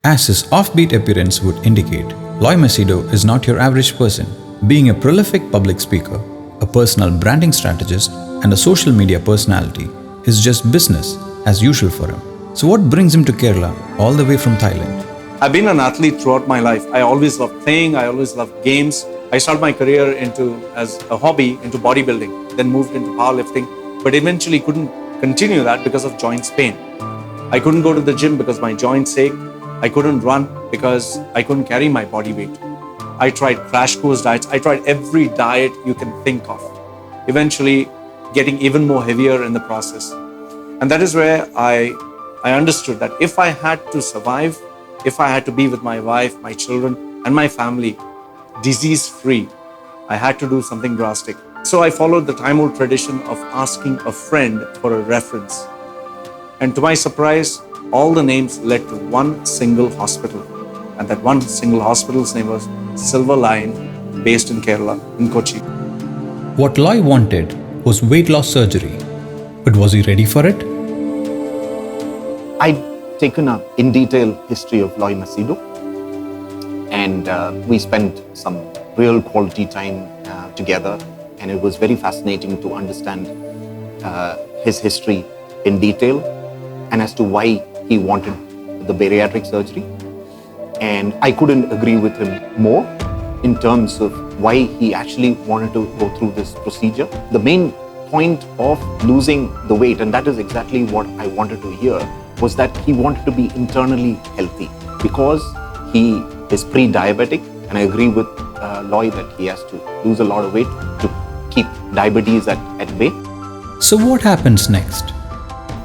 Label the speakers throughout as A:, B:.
A: As his offbeat appearance would indicate, Loy Machedo is not your average person. Being a prolific public speaker, a personal branding strategist, and a social media personality is just business as usual for him. So what brings him to Kerala all the way from Thailand?
B: I've been an athlete throughout my life. I always loved playing, I always loved games. I started my career as a hobby into bodybuilding, then moved into powerlifting, but eventually couldn't continue that because of joint pain. I couldn't go to the gym because my joints ached. I couldn't run because I couldn't carry my body weight. I tried crash course diets. I tried every diet you can think of, eventually getting even more heavier in the process. And that is where I understood that if I had to survive, if I had to be with my wife, my children, and my family disease-free, I had to do something drastic. So I followed the time-old tradition of asking a friend for a reference. And to my surprise, all the names led to one single hospital. And that one single hospital's name was Silverline, based in Kerala, in Kochi.
A: What Loy wanted was weight loss surgery. But was he ready for it?
C: I'd taken a in detail history of Loy Machedo, and we spent some real quality time together, and it was very fascinating to understand his history in detail and as to why he wanted the bariatric surgery. And I couldn't agree with him more in terms of why he actually wanted to go through this procedure. The main point of losing the weight, and that is exactly what I wanted to hear, was that he wanted to be internally healthy because he is pre-diabetic, and I agree with Loy that he has to lose a lot of weight to keep diabetes at bay.
A: So what happens next?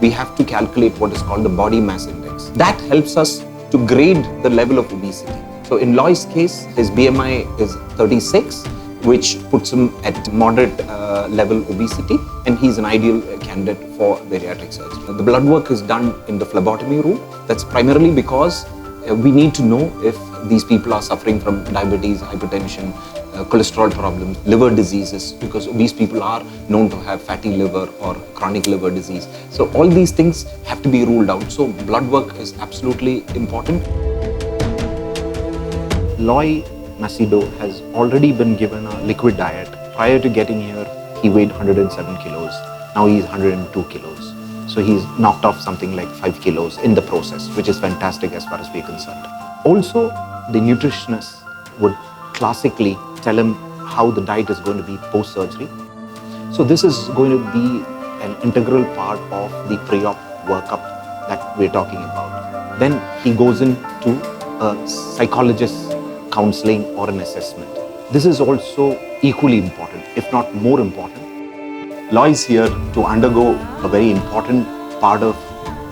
C: We have to calculate what is called the body mass index. That helps us to grade the level of obesity. So in Loy's case, his BMI is 36, which puts him at moderate level obesity, and he's an ideal candidate for bariatric surgery. The blood work is done in the phlebotomy room. That's primarily because we need to know if these people are suffering from diabetes, hypertension, cholesterol problems, liver diseases, because obese people are known to have fatty liver or chronic liver disease. So all these things have to be ruled out. So blood work is absolutely important. Loy Machedo has already been given a liquid diet. Prior to getting here, he weighed 107 kilos. Now he's 102 kilos. So he's knocked off something like 5 kilos in the process, which is fantastic as far as we're concerned. Also, the nutritionist would classically tell him how the diet is going to be post-surgery. So this is going to be an integral part of the pre-op workup that we're talking about. Then he goes into a psychologist's counseling or an assessment. This is also equally important, if not more important. Loy is here to undergo a very important part of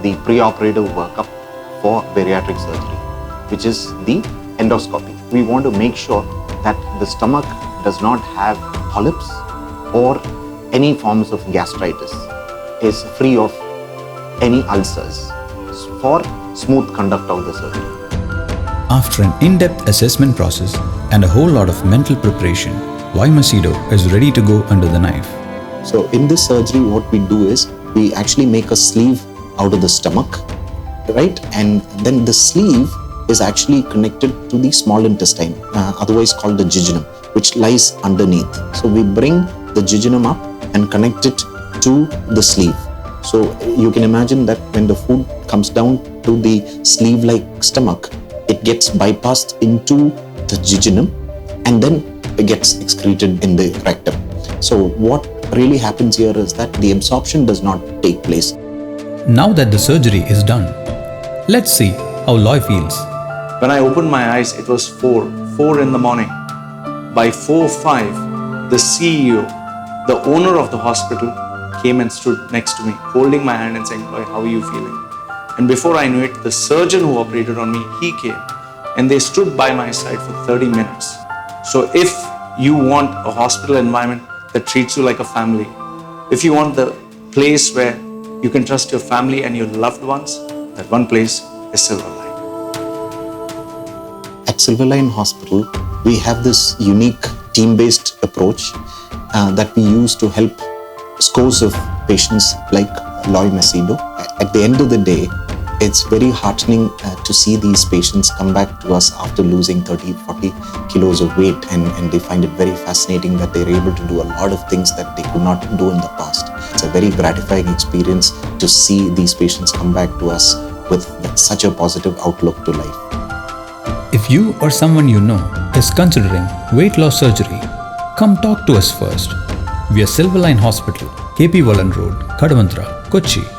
C: the pre-operative workup for bariatric surgery, which is the endoscopy. We want to make sure that the stomach does not have polyps or any forms of gastritis, is free of any ulcers, for smooth conduct of the surgery.
A: After an in-depth assessment process and a whole lot of mental preparation, Loy Machedo is ready to go under the knife.
D: So in this surgery, what we do is we actually make a sleeve out of the stomach, right? And then the sleeve is actually connected to the small intestine, otherwise called the jejunum, which lies underneath. So we bring the jejunum up and connect it to the sleeve. So you can imagine that when the food comes down to the sleeve-like stomach, it gets bypassed into the jejunum and then it gets excreted in the rectum. So what really happens here is that the absorption does not take place.
A: Now that the surgery is done, let's see how Loy feels.
B: When I opened my eyes, it was 4 in the morning. By 4:05, the CEO, the owner of the hospital, came and stood next to me, holding my hand and saying, "Loy, how are you feeling?" And before I knew it, the surgeon who operated on me, he came and they stood by my side for 30 minutes. So if you want a hospital environment that treats you like a family, if you want the place where you can trust your family and your loved ones, that one place is Silverline.
D: At Silverline Hospital, we have this unique team-based approach that we use to help scores of patients like Loy Machedo. At the end of the day, it's very heartening to see these patients come back to us after losing 30, 40 kilos of weight, and they find it very fascinating that they're able to do a lot of things that they could not do in the past. It's a very gratifying experience to see these patients come back to us with such a positive outlook to life.
A: If you or someone you know is considering weight loss surgery, come talk to us first. We are Silverline Hospital, KP Wallan Road, Kadavandra, Kochi.